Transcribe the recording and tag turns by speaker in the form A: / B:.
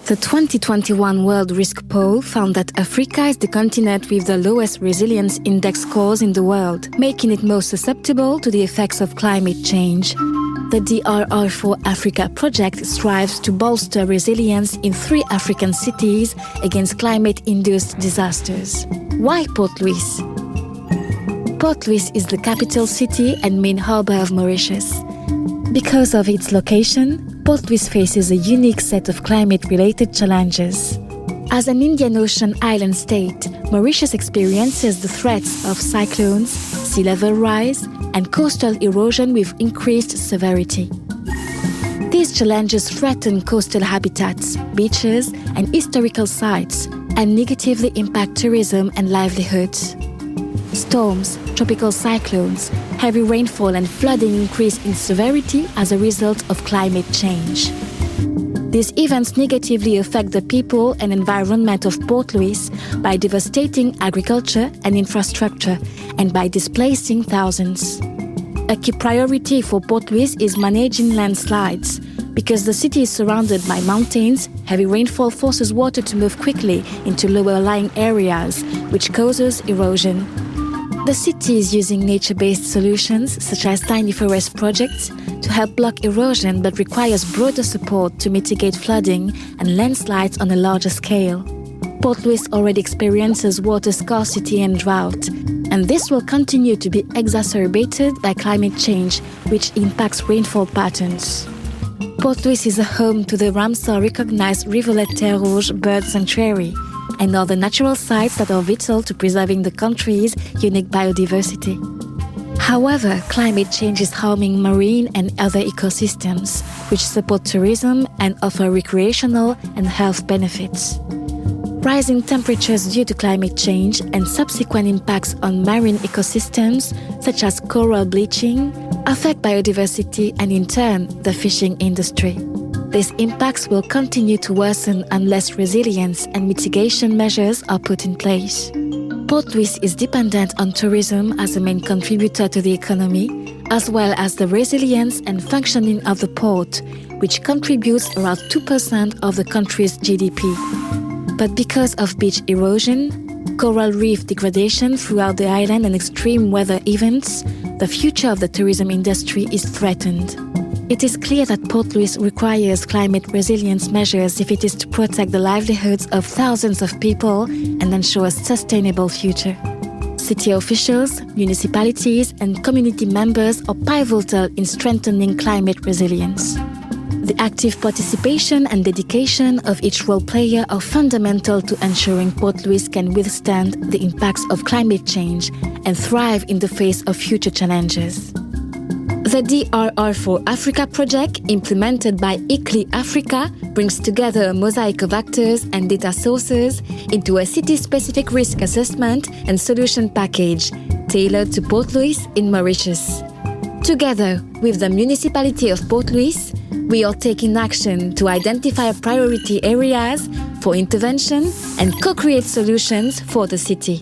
A: The 2021 World Risk Poll found that Africa is the continent with the lowest resilience index scores in the world, making it most susceptible to the effects of climate change. The DRR4Africa project strives to bolster resilience in 3 African cities against climate-induced disasters. Why Port Louis? Port Louis is the capital city and main harbour of Mauritius. Because of its location, Port Louis faces a unique set of climate-related challenges. As an Indian Ocean island state, Mauritius experiences the threats of cyclones, sea level rise, and coastal erosion with increased severity. These challenges threaten coastal habitats, beaches, and historical sites, and negatively impact tourism and livelihoods. Storms, tropical cyclones, heavy rainfall and flooding increase in severity as a result of climate change. These events negatively affect the people and environment of Port Louis by devastating agriculture and infrastructure and by displacing thousands. A key priority for Port Louis is managing landslides. Because the city is surrounded by mountains, heavy rainfall forces water to move quickly into lower-lying areas, which causes erosion. The city is using nature-based solutions, such as tiny forest projects, to help block erosion but requires broader support to mitigate flooding and landslides on a larger scale. Port Louis already experiences water scarcity and drought, and this will continue to be exacerbated by climate change, which impacts rainfall patterns. Port Louis is a home to the Ramsar-recognized Rivulet Terre Rouge Bird Sanctuary and other natural sites that are vital to preserving the country's unique biodiversity. However, climate change is harming marine and other ecosystems, which support tourism and offer recreational and health benefits. Rising temperatures due to climate change and subsequent impacts on marine ecosystems, such as coral bleaching, affect biodiversity and, in turn, the fishing industry. These impacts will continue to worsen unless resilience and mitigation measures are put in place. Port Louis is dependent on tourism as a main contributor to the economy, as well as the resilience and functioning of the port, which contributes around 2% of the country's GDP. But because of beach erosion, coral reef degradation throughout the island and extreme weather events, the future of the tourism industry is threatened. It is clear that Port Louis requires climate resilience measures if it is to protect the livelihoods of thousands of people and ensure a sustainable future. City officials, municipalities, and community members are pivotal in strengthening climate resilience. The active participation and dedication of each role player are fundamental to ensuring Port Louis can withstand the impacts of climate change and thrive in the face of future challenges. The DRR4Africa project, implemented by ICLI Africa, brings together a mosaic of actors and data sources into a city-specific risk assessment and solution package tailored to Port Louis in Mauritius. Together with the municipality of Port Louis, we are taking action to identify priority areas for intervention and co-create solutions for the city.